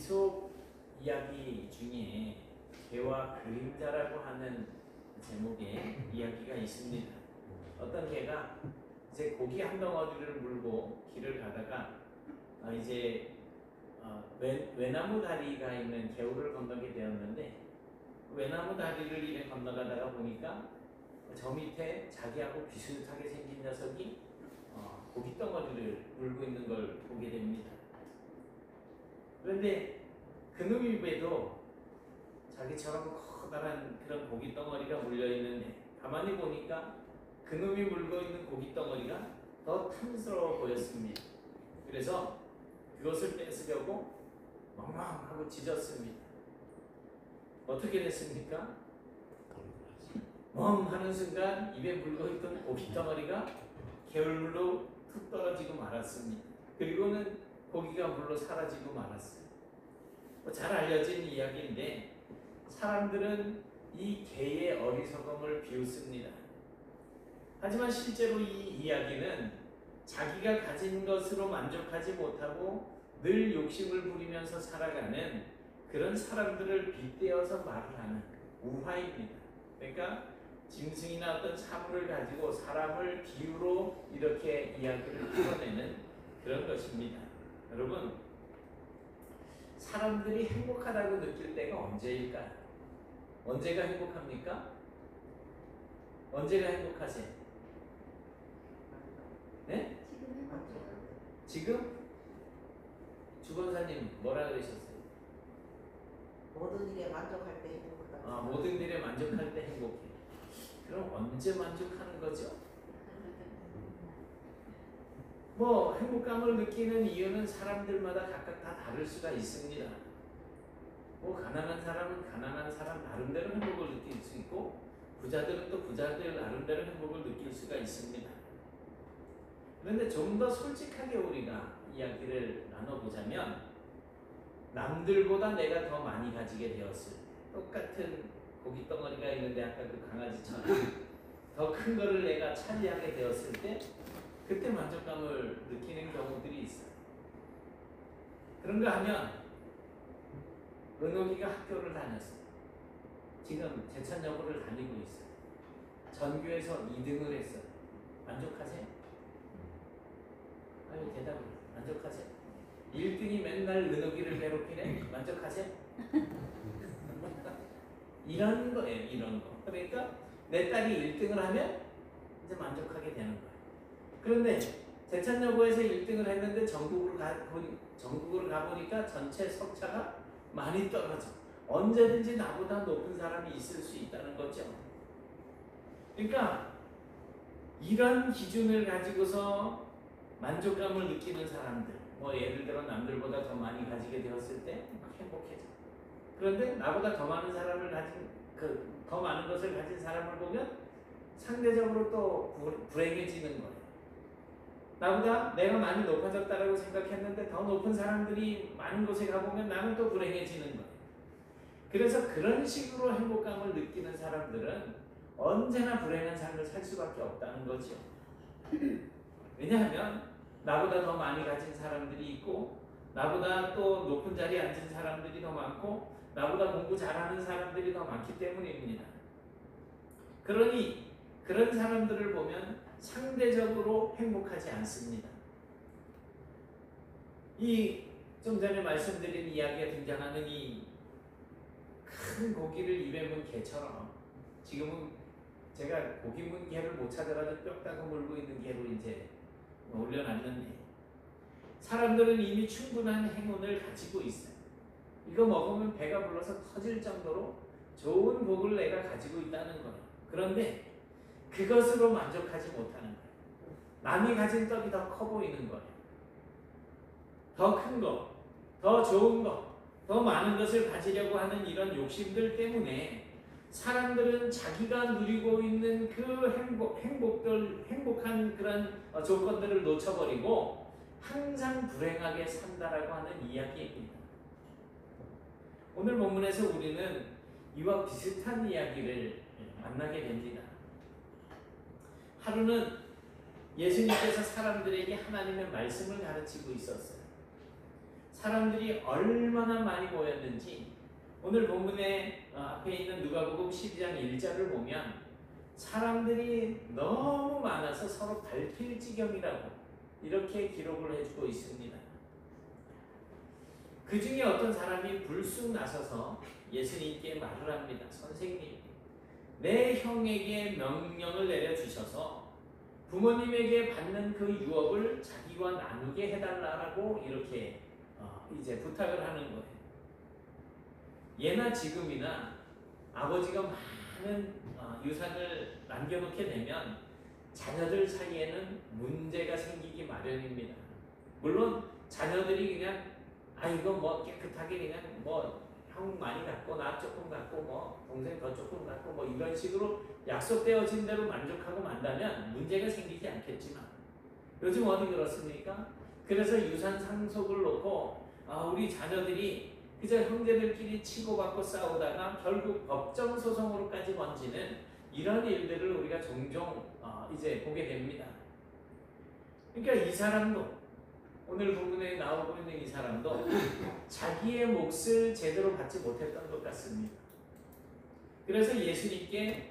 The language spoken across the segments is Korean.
이솝 이야기 중에 개와 그림자라고 하는 제목의 이야기가 있습니다. 어떤 개가 이제 고기 한 덩어리를 물고 길을 가다가 이제 외나무 다리가 있는 개울을 건너게 되었는데, 외나무 다리를 이렇게 건너가다가 보니까 저 밑에 자기하고 비슷하게 생긴 녀석이 고기 덩어리를 물고 있는 걸 보게 됩니다. 그런데 그놈이 배도 자기처럼 커다란 그런 고기 덩어리가 물려있는데, 가만히 보니까 그놈이 물고 있는 고기 덩어리가 더 탐스러워 보였습니다. 그래서 그것을 뺏으려고 멍멍하고 짖었습니다. 어떻게 됐습니까? 멍 하는 순간 입에 물고 있던 고기 덩어리가 개울물로 툭 떨어지고 말았습니다. 그리고는 고기가 물로 사라지고 말았어요. 잘 알려진 이야기인데, 사람들은 이 개의 어리석음을 비웃습니다. 하지만 실제로 이 이야기는 자기가 가진 것으로 만족하지 못하고 늘 욕심을 부리면서 살아가는 그런 사람들을 빗대어서 말을 하는 우화입니다. 그러니까 짐승이나 어떤 사물을 가지고 사람을 비유로 이렇게 이야기를 풀어내는 그런 것입니다. 여러분, 사람들이 행복하다고 느낄 때가 언제일까요? 언제가 행복합니까? 언제가 행복하세요? 네? 지금? 주권사님 뭐라 그러셨어요? 모든 일에 만족할 때 행복하다. 모든 일에 만족할 때 행복해. 그럼 언제 만족하는 거죠? 뭐 행복감을 느끼는 이유는 사람들마다 각각 다 다를 수가 있습니다. 뭐 가난한 사람은 가난한 사람 나름대로 행복을 느낄 수 있고, 부자들은 또 부자들 나름대로 행복을 느낄 수가 있습니다. 그런데 좀 더 솔직하게 우리가 이야기를 나눠보자면, 남들보다 내가 더 많이 가지게 되었을 때, 똑같은 고기 덩어리가 있는데 아까 그 강아지처럼 더 큰 거를 내가 차지하게 되었을 때, 그때 만족감을 느끼는 경우들이 있어요. 그런가 하면 은옥이가 학교를 다녔어요. 지금 제천여고를 다니고 있어요. 전교에서 2등을 했어요. 만족하세요? 아유, 대답을 만족하세요? 1등이 맨날 은옥이를 괴롭히네? 만족하세요? 이런 거예요, 이런 거. 그러니까 내 딸이 1등을 하면 이제 만족하게 되는 거예요. 그런데 제천여고에서 1등을 했는데 전국으로 가보니까 전체 석차가 많이 떨어져. 언제든지 나보다 높은 사람이 있을 수 있다는 거죠. 그러니까 이런 기준을 가지고서 만족감을 느끼는 사람들, 뭐 예를 들어 남들보다 더 많이 가지게 되었을 때 막 행복해져. 그런데 나보다 더 많은 사람을 가진, 더 많은 것을 가진 사람을 보면 상대적으로 또 불행해지는 거예요. 나보다 내가 많이 높아졌다고 생각했는데 더 높은 사람들이 많은 곳에 가보면 나는 또 불행해지는 거예요. 그래서 그런 식으로 행복감을 느끼는 사람들은 언제나 불행한 삶을 살 수밖에 없다는 거죠. 왜냐하면 나보다 더 많이 가진 사람들이 있고, 나보다 또 높은 자리에 앉은 사람들이 더 많고, 나보다 공부 잘하는 사람들이 더 많기 때문입니다. 그러니 그런 사람들을 보면 상대적으로 행복하지 않습니다. 좀 전에 말씀드린 이야기에 등장하는 이 큰 고기를 입에 문 개처럼, 지금은 제가 고기 문 개를 못 찾아가지고 뼈 따고 물고 있는 개로 이제 올려놨는데, 사람들은 이미 충분한 행운을 가지고 있어요. 이거 먹으면 배가 불러서 터질 정도로 좋은 복을 내가 가지고 있다는 거예요. 그런데 그것으로 만족하지 못하는 거예요. 남이 가진 떡이 더 커 보이는 거예요. 더 큰 거, 더 좋은 거, 더 많은 것을 가지려고 하는 이런 욕심들 때문에 사람들은 자기가 누리고 있는 그 행복한 그런 조건들을 놓쳐버리고 항상 불행하게 산다라고 하는 이야기입니다. 오늘 본문에서 우리는 이와 비슷한 이야기를 만나게 됩니다. 하루는 예수님께서 사람들에게 하나님의 말씀을 가르치고 있었어요. 사람들이 얼마나 많이 모였는지 오늘 본문에 앞에 있는 누가복음 12장 1절을 보면 사람들이 너무 많아서 서로 밟힐 지경이라고 이렇게 기록을 해주고 있습니다. 그 중에 어떤 사람이 불쑥 나서서 예수님께 말을 합니다. 선생님, 내 형에게 명령을 내려주셔서 부모님에게 받는 그 유업을 자기와 나누게 해달라고 이렇게 이제 부탁을 하는 거예요. 예나 지금이나 아버지가 많은 유산을 남겨놓게 되면 자녀들 사이에는 문제가 생기기 마련입니다. 물론 자녀들이 그냥 이거 뭐 깨끗하게 그냥 뭐 형 많이 갖고 나 조금 갖고 뭐 동생 더 조금 갖고 뭐 이런 식으로 약속되어진 대로 만족하고 만다면 문제가 생기지 않겠지만 요즘 어디 그렇습니까? 그래서 유산 상속을 놓고 우리 자녀들이 그저 형제들끼리 치고받고 싸우다가 결국 법정 소송으로까지 번지는 이런 일들을 우리가 종종 이제 보게 됩니다. 그러니까 이 사람도 오늘 본문에 나오고 있는 이 사람도 자기의 몫을 제대로 받지 못했던 것 같습니다. 그래서 예수님께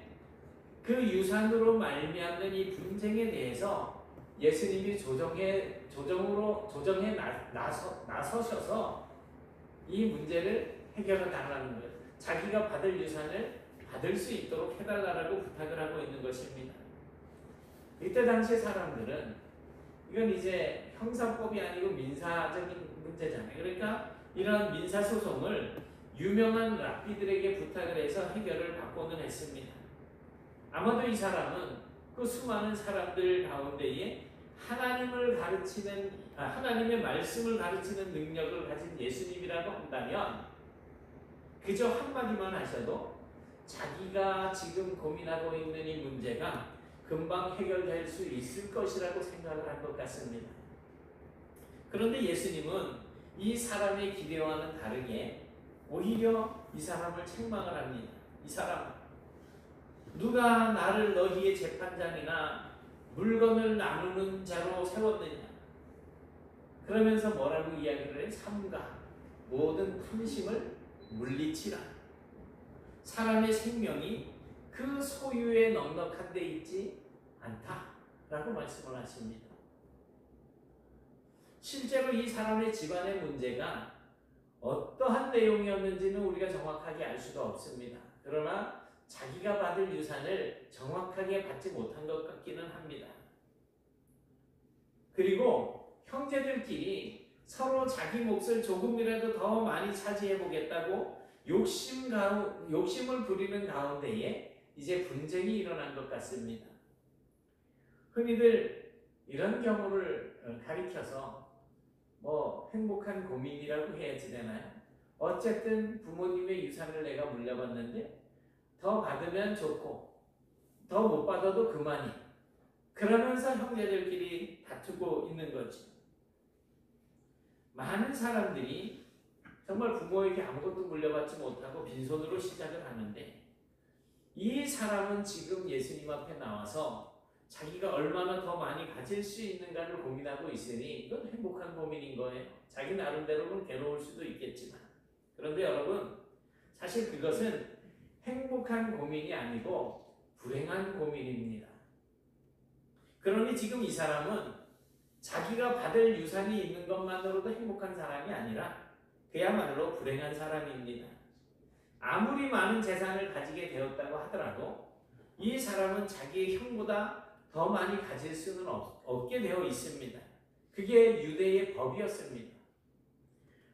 그 유산으로 말미암는 이 분쟁에 대해서 예수님이 조정해 나서셔서 이 문제를 해결해 달라는 거예요. 자기가 받을 유산을 받을 수 있도록 해달라고 부탁을 하고 있는 것입니다. 이때 당시 사람들은 이건 이제 형사법이 아니고 민사적인 문제잖아요. 그러니까 이런 민사소송을 유명한 랍비들에게 부탁을 해서 해결을 받고는 했습니다. 아마도 이 사람은 그 수많은 사람들 가운데에 하나님의 말씀을 가르치는 능력을 가진 예수님이라고 한다면 그저 한마디만 하셔도 자기가 지금 고민하고 있는 이 문제가 금방 해결될 수 있을 것이라고 생각을 한 것 같습니다. 그런데 예수님은 이 사람의 기대와는 다르게 오히려 이 사람을 책망을 합니다. 이 사람, 누가 나를 너희의 재판장이나 물건을 나누는 자로 세웠느냐? 그러면서 뭐라고 이야기를 해? 삼가 모든 탐심을 물리치라. 사람의 생명이 그 소유에 넉넉한 데 있지 않다라고 말씀을 하십니다. 실제로 이 사람의 집안의 문제가 어떠한 내용이었는지는 우리가 정확하게 알 수가 없습니다. 그러나 자기가 받을 유산을 정확하게 받지 못한 것 같기는 합니다. 그리고 형제들끼리 서로 자기 몫을 조금이라도 더 많이 차지해 보겠다고 욕심을 부리는 가운데에 이제 분쟁이 일어난 것 같습니다. 흔히들 이런 경우를 가리켜서 뭐 행복한 고민이라고 해야지 되나요? 어쨌든 부모님의 유산을 내가 물려받는데 더 받으면 좋고 더 못 받아도 그만이. 그러면서 형제들끼리 다투고 있는 거죠. 많은 사람들이 정말 부모에게 아무것도 물려받지 못하고 빈손으로 시작을 하는데 이 사람은 지금 예수님 앞에 나와서 자기가 얼마나 더 많이 가질 수 있는가를 고민하고 있으니 이건 행복한 고민인 거예요. 자기 나름대로는 괴로울 수도 있겠지만 그런데 여러분 사실 그것은 행복한 고민이 아니고 불행한 고민입니다. 그러니 지금 이 사람은 자기가 받을 유산이 있는 것만으로도 행복한 사람이 아니라 그야말로 불행한 사람입니다. 아무리 많은 재산을 가지게 되었다고 하더라도 이 사람은 자기의 형보다 더 많이 가질 수는 없게 되어 있습니다. 그게 유대의 법이었습니다.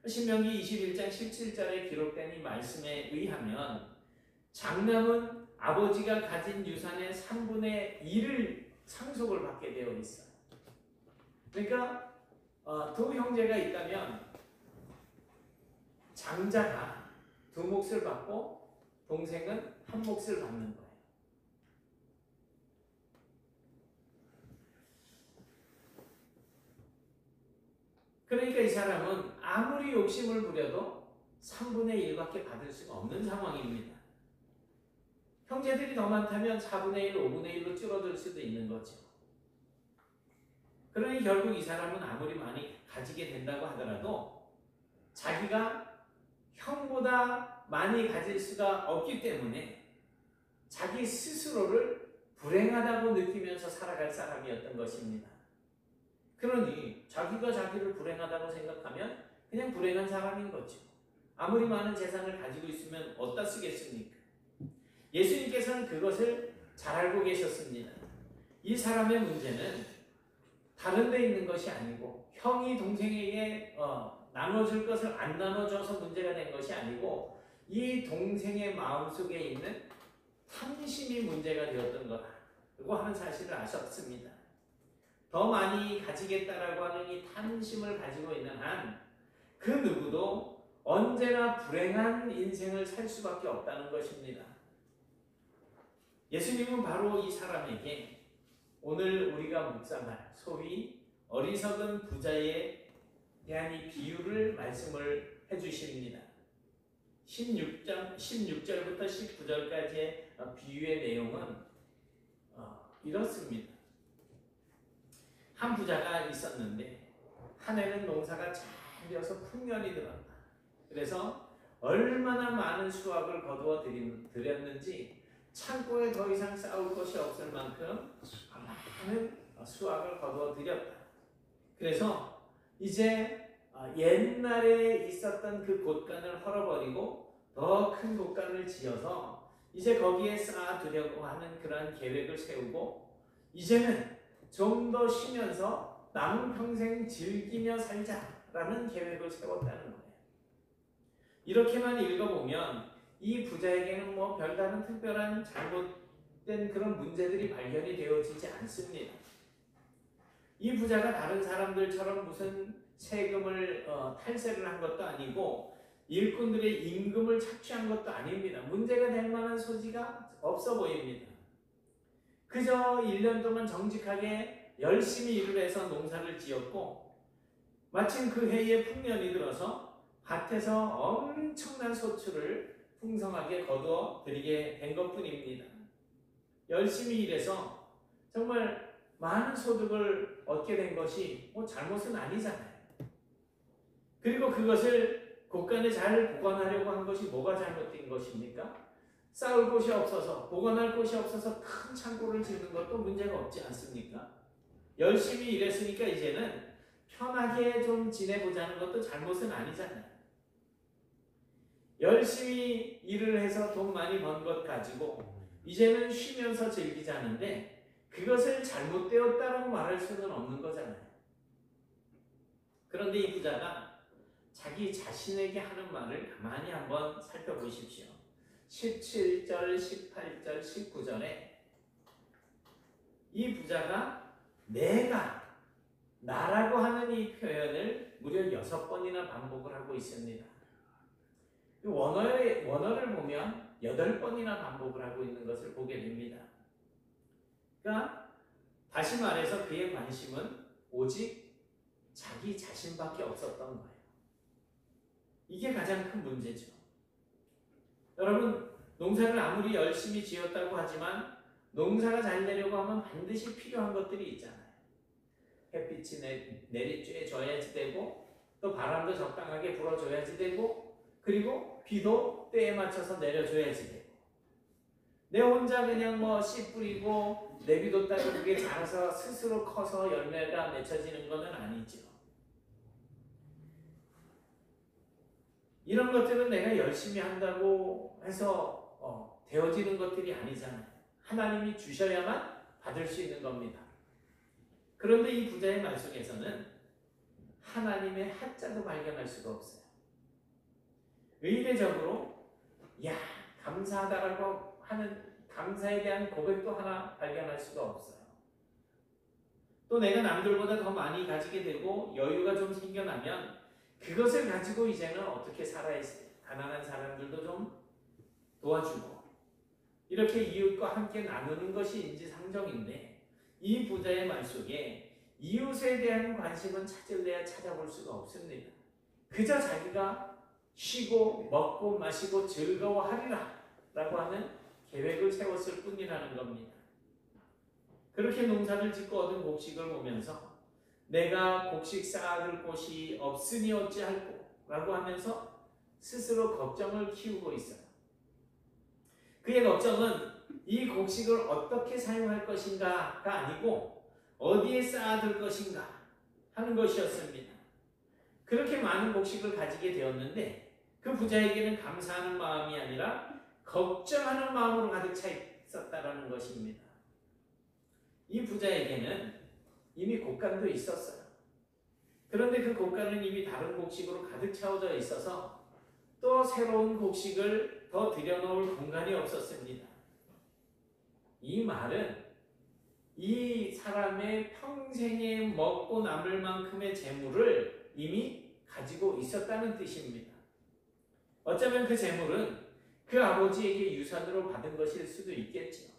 신명기 21장 17절에 기록된 이 말씀에 의하면 장남은 아버지가 가진 유산의 3분의 1을 상속을 받게 되어 있어요. 그러니까 두 형제가 있다면 장자가 두 몫을 받고 동생은 한 몫을 받는 거예요. 그러니까 이 사람은 아무리 욕심을 부려도 3분의 1밖에 받을 수가 없는 상황입니다. 형제들이 더 많다면 4분의 1, 5분의 1로 줄어들 수도 있는 거죠. 그러니 결국 이 사람은 아무리 많이 가지게 된다고 하더라도 자기가 형보다 많이 가질 수가 없기 때문에 자기 스스로를 불행하다고 느끼면서 살아갈 사람이었던 것입니다. 그러니 자기가 자기를 불행하다고 생각하면 그냥 불행한 사람인 거죠. 아무리 많은 재산을 가지고 있으면 어디다 쓰겠습니까? 예수님께서는 그것을 잘 알고 계셨습니다. 이 사람의 문제는 다른 데 있는 것이 아니고 형이 동생에게 나눠줄 것을 안 나눠줘서 문제가 된 것이 아니고 이 동생의 마음속에 있는 탐심이 문제가 되었던 거라고 하는 사실을 아셨습니다. 더 많이 가지겠다라고 하는 이 탐심을 가지고 있는 한 그 누구도 언제나 불행한 인생을 살 수밖에 없다는 것입니다. 예수님은 바로 이 사람에게 오늘 우리가 묵상할 소위 어리석은 부자에 대한 이 비유를 말씀을 해주십니다. 16절부터 19절까지의 비유의 내용은 이렇습니다. 한 부자가 있었는데 한 해는 농사가 잘 되어서 풍년이 들었다. 그래서 얼마나 많은 수확을 거두어 드렸는지 창고에 더 이상 쌓을 것이 없을 만큼 많은 수확을 거두어 드렸다. 그래서 이제 옛날에 있었던 그 곳간을 헐어버리고 더 큰 곳간을 지어서 이제 거기에 쌓아두려고 하는 그러한 계획을 세우고 이제는 좀 더 쉬면서 남은 평생 즐기며 살자라는 계획을 세웠다는 거예요. 이렇게만 읽어보면 이 부자에게는 뭐 별다른 특별한 잘못된 그런 문제들이 발견이 되어지지 않습니다. 이 부자가 다른 사람들처럼 무슨 세금을 탈세를 한 것도 아니고 일꾼들의 임금을 착취한 것도 아닙니다. 문제가 될 만한 소지가 없어 보입니다. 그저 1년 동안 정직하게 열심히 일을 해서 농사를 지었고 마침 그 해에 풍년이 들어서 밭에서 엄청난 소출을 풍성하게 거두어 드리게 된 것뿐입니다. 열심히 일해서 정말 많은 소득을 얻게 된 것이 뭐 잘못은 아니잖아요. 그리고 그것을 곳간에 잘 보관하려고 한 것이 뭐가 잘못된 것입니까? 쌓을 곳이 없어서 보관할 곳이 없어서 큰 창고를 짓는 것도 문제가 없지 않습니까? 열심히 일했으니까 이제는 편하게 좀 지내보자는 것도 잘못은 아니잖아요. 열심히 일을 해서 돈 많이 번 것 가지고 이제는 쉬면서 즐기자는데 그것을 잘못되었다고 말할 수는 없는 거잖아요. 그런데 이 부자가 자기 자신에게 하는 말을 가만히 한번 살펴보십시오. 17절, 18절, 19절에 이 부자가 내가, 나라고 하는 이 표현을 무려 6번이나 반복을 하고 있습니다. 원어를 보면 8번이나 반복을 하고 있는 것을 보게 됩니다. 그러니까 다시 말해서 그의 관심은 오직 자기 자신밖에 없었던 거예요. 이게 가장 큰 문제죠. 여러분, 농사를 아무리 열심히 지었다고 하지만 농사가 잘 되려고 하면 반드시 필요한 것들이 있잖아요. 햇빛이 내리쬐줘야지 되고 또 바람도 적당하게 불어줘야지 되고 그리고 비도 때에 맞춰서 내려줘야지 되고 내 혼자 그냥 뭐 씨 뿌리고 내비뒀다가 그게 자라서 스스로 커서 열매가 맺혀지는 것은 아니죠. 이런 것들은 내가 열심히 한다고 해서 되어지는 것들이 아니잖아요. 하나님이 주셔야만 받을 수 있는 겁니다. 그런데 이 부자의 말 속에서는 하나님의 한자도 발견할 수가 없어요. 의례적으로 감사하다라고 하는 감사에 대한 고백도 하나 발견할 수가 없어요. 또 내가 남들보다 더 많이 가지게 되고 여유가 좀 생겨나면 그것을 가지고 이제는 어떻게 살아야 가난한 사람들도 좀 도와주고 이렇게 이웃과 함께 나누는 것이 인지상정인데 이 부자의 말 속에 이웃에 대한 관심은 찾을래야 찾아볼 수가 없습니다. 그저 자기가 쉬고 먹고 마시고 즐거워하리라 라고 하는 계획을 세웠을 뿐이라는 겁니다. 그렇게 농사를 짓고 얻은 곡식을 보면서 내가 곡식 쌓아둘 곳이 없으니 어찌할꼬 라고 하면서 스스로 걱정을 키우고 있어요. 그의 걱정은 이 곡식을 어떻게 사용할 것인가가 아니고 어디에 쌓아둘 것인가 하는 것이었습니다. 그렇게 많은 곡식을 가지게 되었는데 그 부자에게는 감사하는 마음이 아니라 걱정하는 마음으로 가득 차 있었다라는 것입니다. 이 부자에게는 이미 곡간도 있었어요. 그런데 그 곡간은 이미 다른 곡식으로 가득 채워져 있어서 또 새로운 곡식을 더 들여놓을 공간이 없었습니다. 이 말은 이 사람의 평생에 먹고 남을 만큼의 재물을 이미 가지고 있었다는 뜻입니다. 어쩌면 그 재물은 그 아버지에게 유산으로 받은 것일 수도 있겠죠.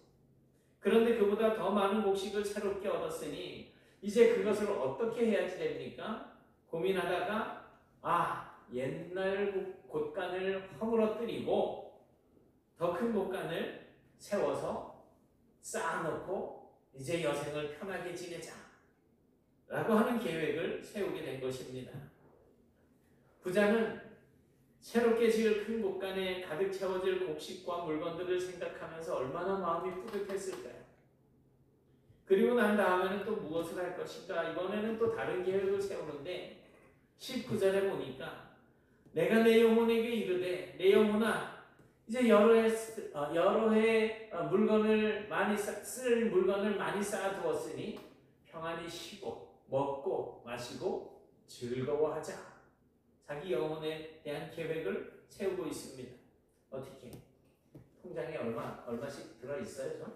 그런데 그보다 더 많은 곡식을 새롭게 얻었으니 이제 그것을 어떻게 해야지 됩니까? 고민하다가 옛날 곡간을 허물어뜨리고 더 큰 곡간을 세워서 쌓아놓고 이제 여생을 편하게 지내자 라고 하는 계획을 세우게 된 것입니다. 부자는 새롭게 지을 큰 곡간에 가득 채워질 곡식과 물건들을 생각하면서 얼마나 마음이 뿌듯했을까요? 그리고 난 다음에는 또 무엇을 할 것인가? 이번에는 또 다른 계획을 세우는데 19절에 보니까 내가 내 영혼에게 이르되 내 영혼아 이제 여러 해 물건을 많이 쓸 물건을 많이 쌓아두었으니 평안히 쉬고 먹고 마시고 즐거워하자. 자기 영혼에 대한 계획을 세우고 있습니다. 어떻게? 통장에 얼마씩 들어 있어요, 저?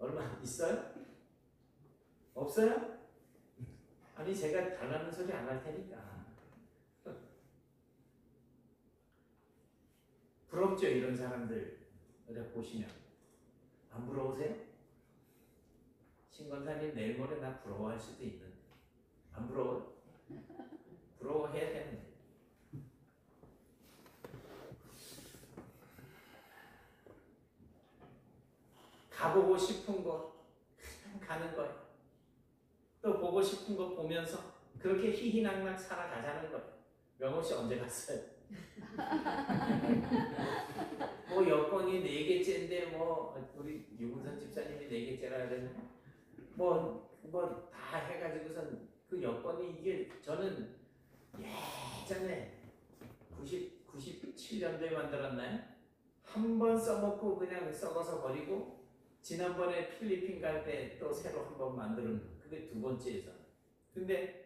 얼마 있어요? 없어요? 아니 제가 달라는 소리 안 할 테니까. 부럽죠 이런 사람들 보시면. 안 부러우세요? 신권사님 내일 모레 나 부러워할 수도 있는데 안 부러워요? 부러워해야 되는데. 가보고 싶은 곳 가는 거예요. 또 보고 싶은 거 보면서 그렇게 희희낙낙 살아가자는 거예요. 명호 씨 언제 갔어요? 뭐 여건이 4개째인데 우리 유문선 집사님이 4개째라 그랬나? 다 해가지고선 그 여건이 이게 저는 예전에 97년도에 만들었나요? 한 번 써먹고 그냥 썩어서 버리고 지난번에 필리핀 갈 때 또 새로 한 번 만드는 그게 2번째에서. 근데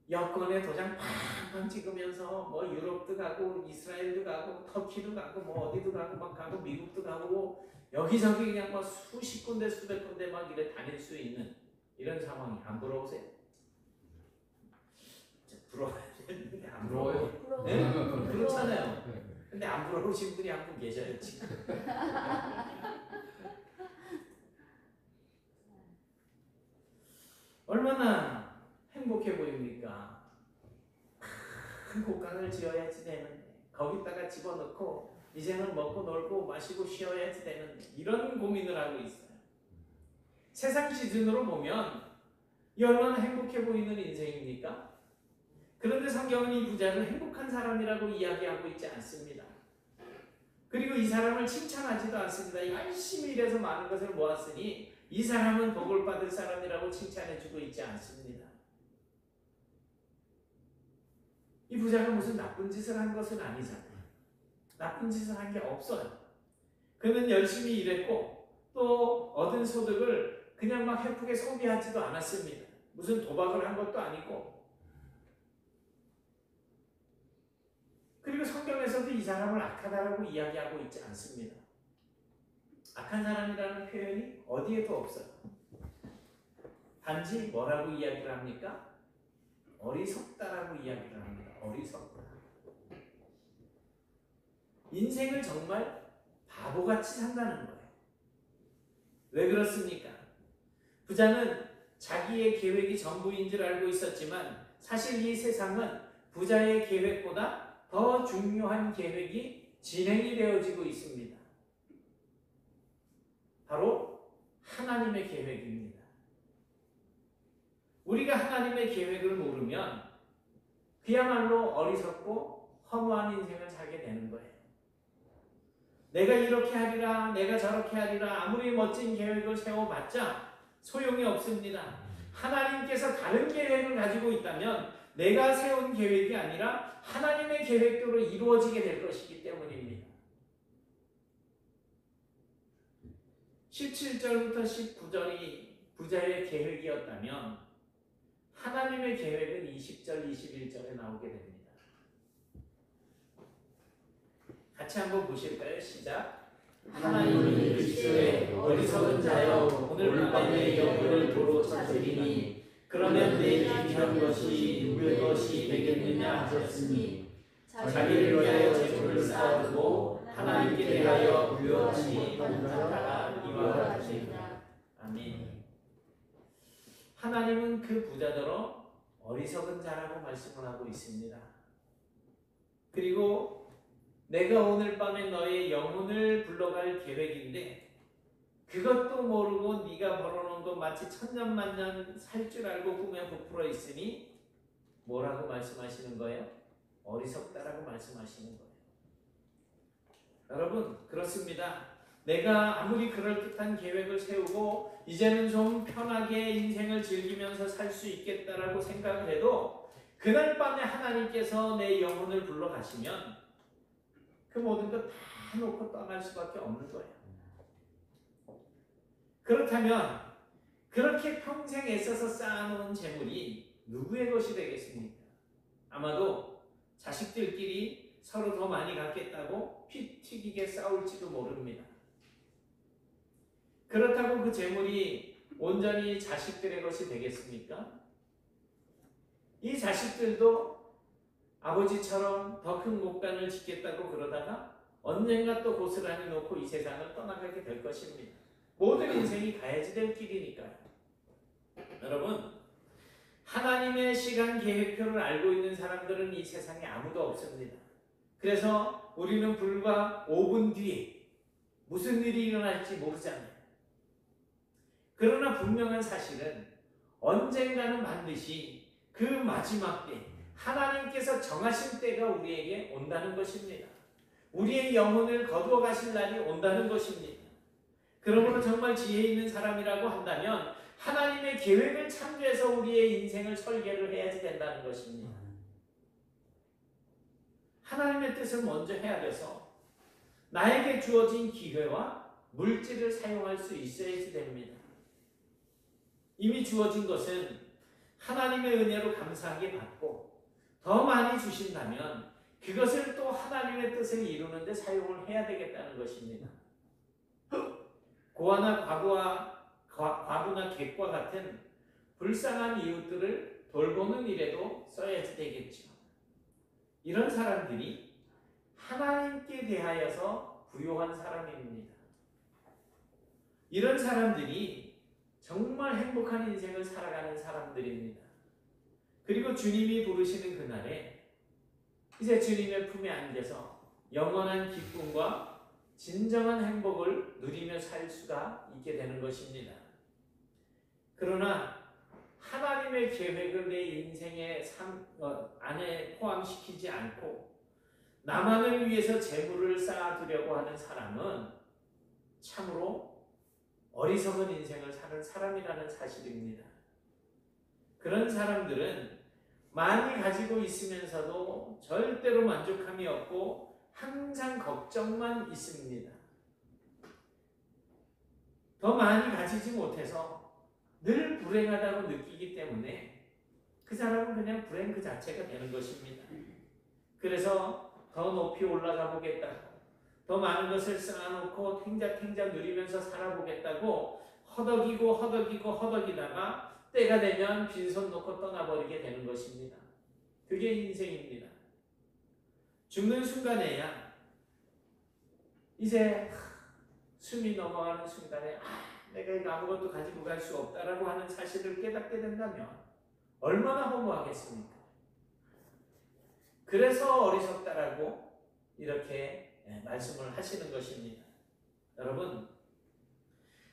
여권에 도장 팡팡 찍으면서 유럽도 가고 이스라엘도 가고 터키도 가고 어디도 가고 막 가고 미국도 가고 여기저기 그냥 수십 군데 수백 군데 막 이래 다닐 수 있는 이런 상황이 안 부러우세요? 부러워야 되는데 안 부러워요? 네? 그렇잖아요. 근데 안 부러우신 분이 한 분 계셔요 지금. 얼마나 행복해 보입니까? 큰 곡간을 지어야지 되는데 거기다가 집어넣고 이제는 먹고 놀고 마시고 쉬어야지 되는데 이런 고민을 하고 있어요. 세상 기준으로 보면 이 얼마나 행복해 보이는 인생입니까? 그런데 성경은 이 부자를 행복한 사람이라고 이야기하고 있지 않습니다. 그리고 이 사람을 칭찬하지도 않습니다. 열심히 일해서 많은 것을 모았으니 이 사람은 복을 받을 사람이라고 칭찬해주고 있지 않습니다. 이 부자가 무슨 나쁜 짓을 한 것은 아니잖아요. 나쁜 짓을 한 게 없어요. 그는 열심히 일했고 또 얻은 소득을 그냥 막 헤프게 소비하지도 않았습니다. 무슨 도박을 한 것도 아니고. 그리고 성경에서도 이 사람을 악하다라고 이야기하고 있지 않습니다. 악한 사람이라는 표현이 어디에도 없어요. 단지 뭐라고 이야기를 합니까? 어리석다라고 이야기를 합니다. 어리석다. 인생을 정말 바보같이 산다는 거예요. 왜 그렇습니까? 부자는 자기의 계획이 전부인 줄 알고 있었지만 사실 이 세상은 부자의 계획보다 더 중요한 계획이 진행이 되어지고 있습니다. 바로 하나님의 계획입니다. 우리가 하나님의 계획을 모르면 그야말로 어리석고 허무한 인생을 살게 되는 거예요. 내가 이렇게 하리라, 내가 저렇게 하리라, 아무리 멋진 계획을 세워봤자 소용이 없습니다. 하나님께서 다른 계획을 가지고 있다면 내가 세운 계획이 아니라 하나님의 계획대로 이루어지게 될 것이기 때문입니다. 17절부터 19절이 부자의 계획이었다면 하나님의 계획은 20절, 21절에 나오게 됩니다. 같이 한번 보실까요? 시작. 하나님이 이르시되 어리석은 자여 오늘 밤에 영혼을 도로 찾으리니 그러면 내 귀한 것이 누구의 것이 되겠느냐 하셨으니 자기를 위하여 재물을 쌓아두고 하나님께 대하여 부여하지 못한 자가 이와 같으니라. 아멘. 하나님은 그 부자더러 어리석은 자라고 말씀을 하고 있습니다. 그리고 내가 오늘 밤에 너의 영혼을 불러갈 계획인데 그것도 모르고 네가 벌어놓은 거 마치 천년만년 살 줄 알고 꿈에 부풀어 있으니 뭐라고 말씀하시는 거예요? 어리석다라고 말씀하시는 거예요. 여러분 그렇습니다. 내가 아무리 그럴듯한 계획을 세우고 이제는 좀 편하게 인생을 즐기면서 살 수 있겠다라고 생각을 해도 그날 밤에 하나님께서 내 영혼을 불러가시면 그 모든 것 다 놓고 떠날 수밖에 없는 거예요. 그렇다면 그렇게 평생 애써서 쌓아놓은 재물이 누구의 것이 되겠습니까? 아마도 자식들끼리 서로 더 많이 갖겠다고 피 튀기게 싸울지도 모릅니다. 그렇다고 그 재물이 온전히 자식들의 것이 되겠습니까? 이 자식들도 아버지처럼 더 큰 목단을 짓겠다고 그러다가 언젠가 또 고스란히 놓고 이 세상을 떠나가게 될 것입니다. 모든 인생이 가야지 될 길이니까요. 여러분, 하나님의 시간 계획표를 알고 있는 사람들은 이 세상에 아무도 없습니다. 그래서 우리는 불과 5분 뒤에 무슨 일이 일어날지 모르잖아요. 그러나 분명한 사실은 언젠가는 반드시 그 마지막 때 하나님께서 정하신 때가 우리에게 온다는 것입니다. 우리의 영혼을 거두어 가실 날이 온다는 것입니다. 그러므로 정말 지혜 있는 사람이라고 한다면 하나님의 계획을 참조해서 우리의 인생을 설계를 해야지 된다는 것입니다. 하나님의 뜻을 먼저 헤아려서 나에게 주어진 기회와 물질을 사용할 수 있어야지 됩니다. 이미 주어진 것은 하나님의 은혜로 감사하게 받고 더 많이 주신다면 그것을 또 하나님의 뜻을 이루는 데 사용을 해야 되겠다는 것입니다. 고아나 과부나 객과 같은 불쌍한 이웃들을 돌보는 일에도 써야지 되겠죠. 이런 사람들이 하나님께 대하여서 부요한 사람입니다. 이런 사람들이 정말 행복한 인생을 살아가는 사람들입니다. 그리고 주님이 부르시는 그날에 이제 주님의 품에 안겨서 영원한 기쁨과 진정한 행복을 누리며 살 수가 있게 되는 것입니다. 그러나 하나님의 계획을 내 인생의 안에 포함시키지 않고 나만을 위해서 재물을 쌓아두려고 하는 사람은 참으로 어리석은 인생을 사는 사람이라는 사실입니다. 그런 사람들은 많이 가지고 있으면서도 절대로 만족함이 없고 항상 걱정만 있습니다. 더 많이 가지지 못해서 늘 불행하다고 느끼기 때문에 그 사람은 그냥 불행 그 자체가 되는 것입니다. 그래서 더 높이 올라가 보겠다고 더 많은 것을 쌓아놓고 탱자탱자 누리면서 살아보겠다고 허덕이다가 때가 되면 빈손 놓고 떠나버리게 되는 것입니다. 그게 인생입니다. 죽는 순간에야 이제 숨이 넘어가는 순간에 내가 이거 아무것도 가지고 갈 수 없다라고 하는 사실을 깨닫게 된다면 얼마나 허무하겠습니까? 그래서 어리석다라고 이렇게 말씀을 하시는 것입니다. 여러분,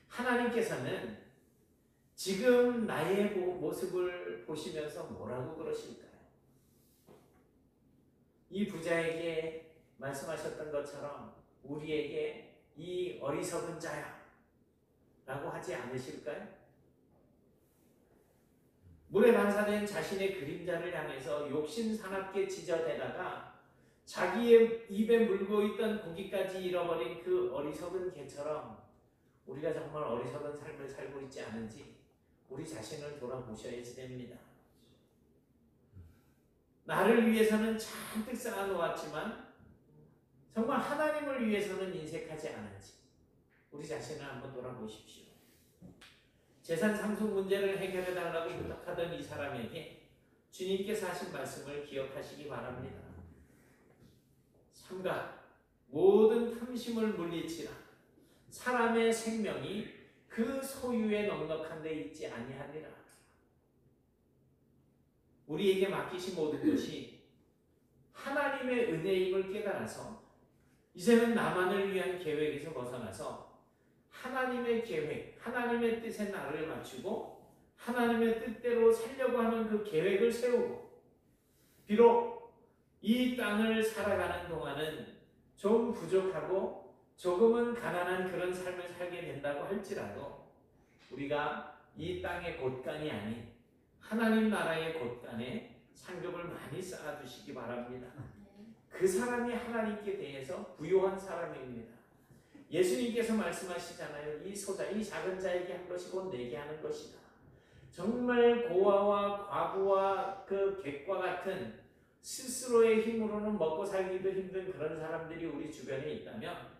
하나님께서는 지금 나의 모습을 보시면서 뭐라고 그러실까요? 이 부자에게 말씀하셨던 것처럼 우리에게 이 어리석은 자야 라고 하지 않으실까요? 물에 반사된 자신의 그림자를 향해서 욕심사납게 지저대다가 자기의 입에 물고 있던 고기까지 잃어버린 그 어리석은 개처럼 우리가 정말 어리석은 삶을 살고 있지 않은지 우리 자신을 돌아보셔야지 됩니다. 나를 위해서는 잔뜩 쌓아놓았지만 정말 하나님을 위해서는 인색하지 않은지 우리 자신을 한번 돌아보십시오. 재산 상속 문제를 해결해 달라고 부탁하던 이 사람에게 주님께서 하신 말씀을 기억하시기 바랍니다. 삼가 모든 탐심을 물리치라. 사람의 생명이 그 소유에 넉넉한 데 있지 아니하니라. 우리에게 맡기신 모든 것이 하나님의 은혜임을 깨달아서 이제는 나만을 위한 계획에서 벗어나서 하나님의 계획, 하나님의 뜻에 나를 맞추고 하나님의 뜻대로 살려고 하는 그 계획을 세우고 비록 이 땅을 살아가는 동안은 좀 부족하고 조금은 가난한 그런 삶을 살게 된다고 할지라도 우리가 이 땅의 곳간이 아닌 하나님 나라의 곳간에 상급을 많이 쌓아두시기 바랍니다. 그 사람이 하나님께 대해서 부요한 사람입니다. 예수님께서 말씀하시잖아요. 이 소자, 이 작은 자에게 한 것이 곧 내게 하는 것이다. 정말 고아와 과부와 그 객과 같은 스스로의 힘으로는 먹고 살기도 힘든 그런 사람들이 우리 주변에 있다면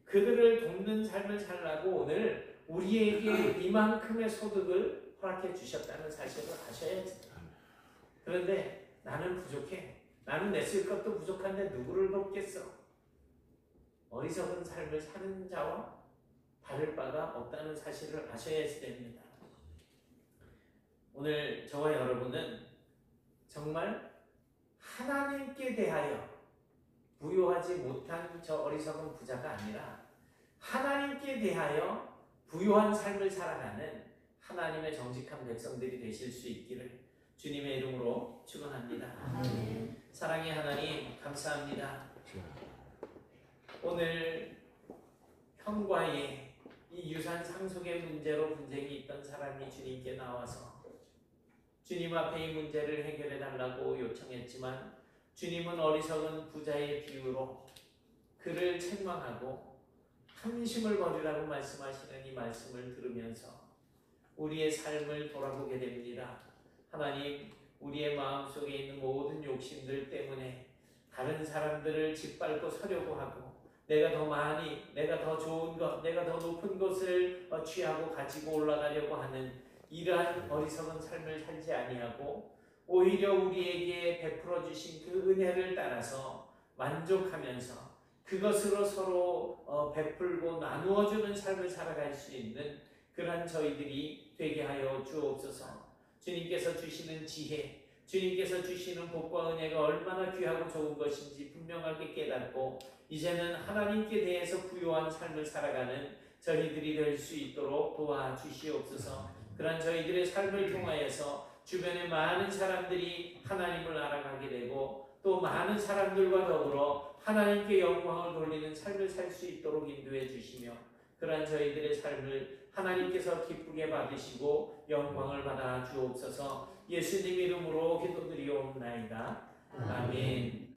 그들을 돕는 삶을 살라고 오늘 우리에게 이만큼의 소득을 허락해 주셨다는 사실을 아셔야지. 그런데 나는 부족해. 나는 냈을 것도 부족한데 누구를 돕겠어? 어리석은 삶을 사는 자와 다를 바가 없다는 사실을 아셔야지 됩니다. 오늘 저와 여러분은 정말 하나님께 대하여 부요하지 못한 저 어리석은 부자가 아니라 하나님께 대하여 부요한 삶을 살아가는 하나님의 정직한 백성들이 되실 수 있기를 주님의 이름으로 축원합니다. 사랑의 하나님 감사합니다. 오늘 형과의 이 유산 상속의 문제로 분쟁이 있던 사람이 주님께 나와서 주님 앞에 이 문제를 해결해 달라고 요청했지만 주님은 어리석은 부자의 비유로 그를 책망하고 탐심을 버리라고 말씀하시는 이 말씀을 들으면서 우리의 삶을 돌아보게 됩니다. 하나님, 우리의 마음속에 있는 모든 욕심들 때문에 다른 사람들을 짓밟고 서려고 하고 내가 더 많이, 내가 더 좋은 것, 내가 더 높은 것을 취하고 가지고 올라가려고 하는 이러한 어리석은 삶을 살지 아니하고 오히려 우리에게 베풀어 주신 그 은혜를 따라서 만족하면서 그것으로 서로 베풀고 나누어 주는 삶을 살아갈 수 있는 그러한 저희들이 되게 하여 주옵소서. 주님께서 주시는 지혜, 주님께서 주시는 복과 은혜가 얼마나 귀하고 좋은 것인지 분명하게 깨닫고 이제는 하나님께 대해서 부요한 삶을 살아가는 저희들이 될 수 있도록 도와주시옵소서. 그런 저희들의 삶을 통하여서 주변의 많은 사람들이 하나님을 알아가게 되고 또 많은 사람들과 더불어 하나님께 영광을 돌리는 삶을 살 수 있도록 인도해 주시며 그러한 저희들의 삶을 하나님께서 기쁘게 받으시고 영광을 받아 주옵소서. 예수님 이름으로 기도드리옵나이다. 아멘.